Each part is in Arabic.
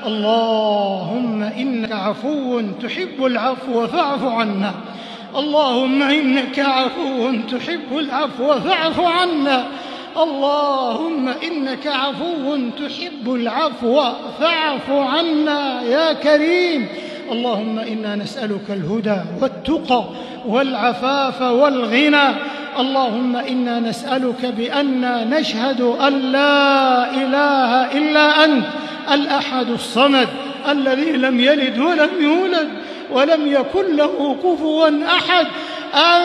اللهم إنك عفو تحب العفو فاعف عنا. اللهم إنك عفو تحب العفو فاعف عنا. اللهم إنك عفو تحب العفو فاعف عنا يا كريم. اللهم إنا نسألك الهدى والتقى والعفاف والغنى. اللهم إنا نسألك بأننا نشهد أن لا إله إلا أنت الأحد الصمد الذي لم يلد ولم يولد ولم يكن له كفوا أحد أن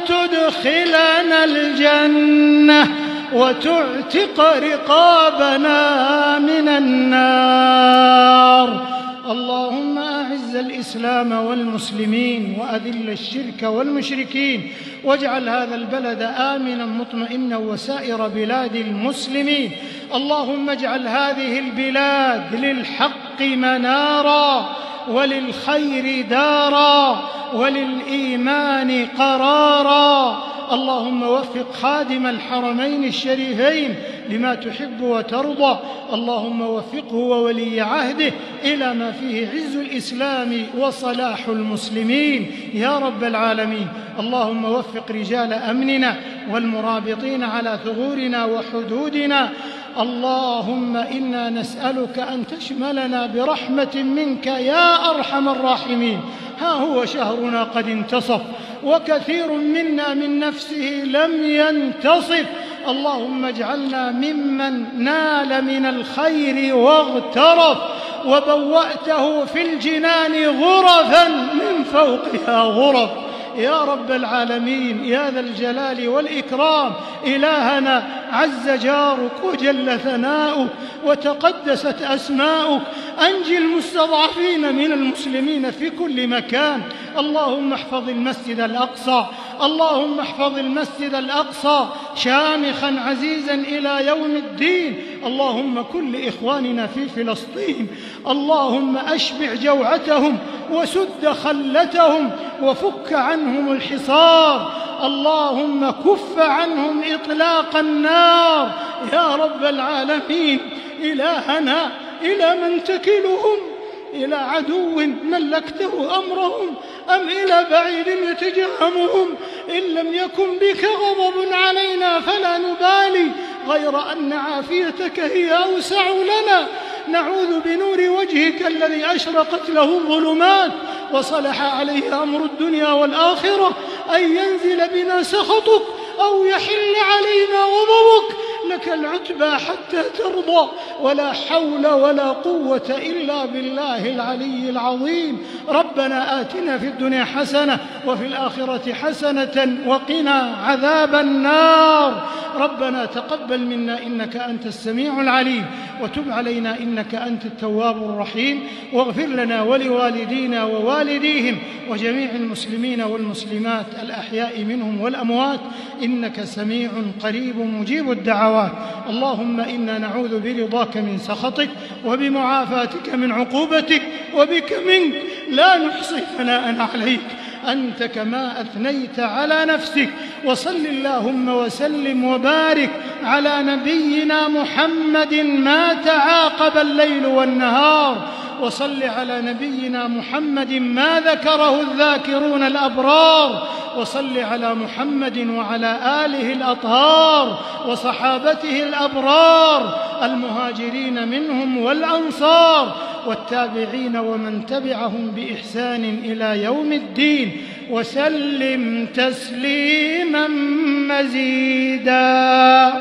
تدخلنا الجنة وتعتق رقابنا من النار. اللهم أعز الإسلام والمسلمين وأذل الشرك والمشركين واجعل هذا البلد آمنا مطمئنا وسائر بلاد المسلمين. اللهم اجعل هذه البلاد للحق منارا وللخير دارا وللإيمان قرارا. اللهم وفق خادم الحرمين الشريفين لما تحب وترضى. اللهم وفقه وولي عهده إلى ما فيه عز الإسلام وصلاح المسلمين يا رب العالمين. اللهم وفق رجال أمننا والمرابطين على ثغورنا وحدودنا. اللهم إنا نسألك أن تشملنا برحمة منك يا أرحم الراحمين. ها هو شهرنا قد انتصف وكثير منا من نفسه لم ينتصف. اللهم اجعلنا ممن نال من الخير واغترف وبوأته في الجنان غرفا من فوقها غرف يا رب العالمين يا ذا الجلال والإكرام. إلهنا عز جارك وجل ثناؤك وتقدست أسماؤك. أنجي المستضعفين من المسلمين في كل مكان. اللهم احفظ المسجد الأقصى. اللهم احفظ المسجد الأقصى شامخا عزيزا إلى يوم الدين. اللهم كن لإخواننا في فلسطين. اللهم أشبع جوعتهم وسد خلتهم وفك عنهم الحصار. اللهم كف عنهم إطلاق النار يا رب العالمين. إلهنا إلى من تكلهم؟ إلى عدو ملكته أمرهم أم إلى بعيد يتجهمهم؟ إن لم يكن بك غضب علينا فلا نبالي، غير أن عافيتك هي أوسع لنا. نعوذ بنور وجهك الذي أشرقت له الظلمات وصلح عليه أمر الدنيا والآخرة أن ينزل بنا سخطك أو يحل علينا غضبك. لك العتبى حتى ترضى، ولا حول ولا قوة إلا بالله العلي العظيم. ربنا آتنا في الدنيا حسنة وفي الآخرة حسنة وقنا عذاب النار. ربنا تقبل منا إنك أنت السميع العليم، وتب علينا إنك أنت التواب الرحيم، واغفر لنا ولوالدينا ووالديهم وجميع المسلمين والمسلمات الأحياء منهم والأموات، إنك سميع قريب مجيب الدعوات. اللهم إنا نعوذ برضاك من سخطك وبمعافاتك من عقوبتك وبك منك، لا نحصي ثناء عليك أنت كما أثنيت على نفسك. وصل اللهم وسلم وبارك على نبينا محمد ما تعاقب الليل والنهار، وصل على نبينا محمد ما ذكره الذاكرون الأبرار، وصل على محمد وعلى آله الأطهار وصحابته الأبرار المهاجرين منهم والأنصار والتابعين ومن تبعهم بإحسان إلى يوم الدين، وسلم تسليما مزيدا.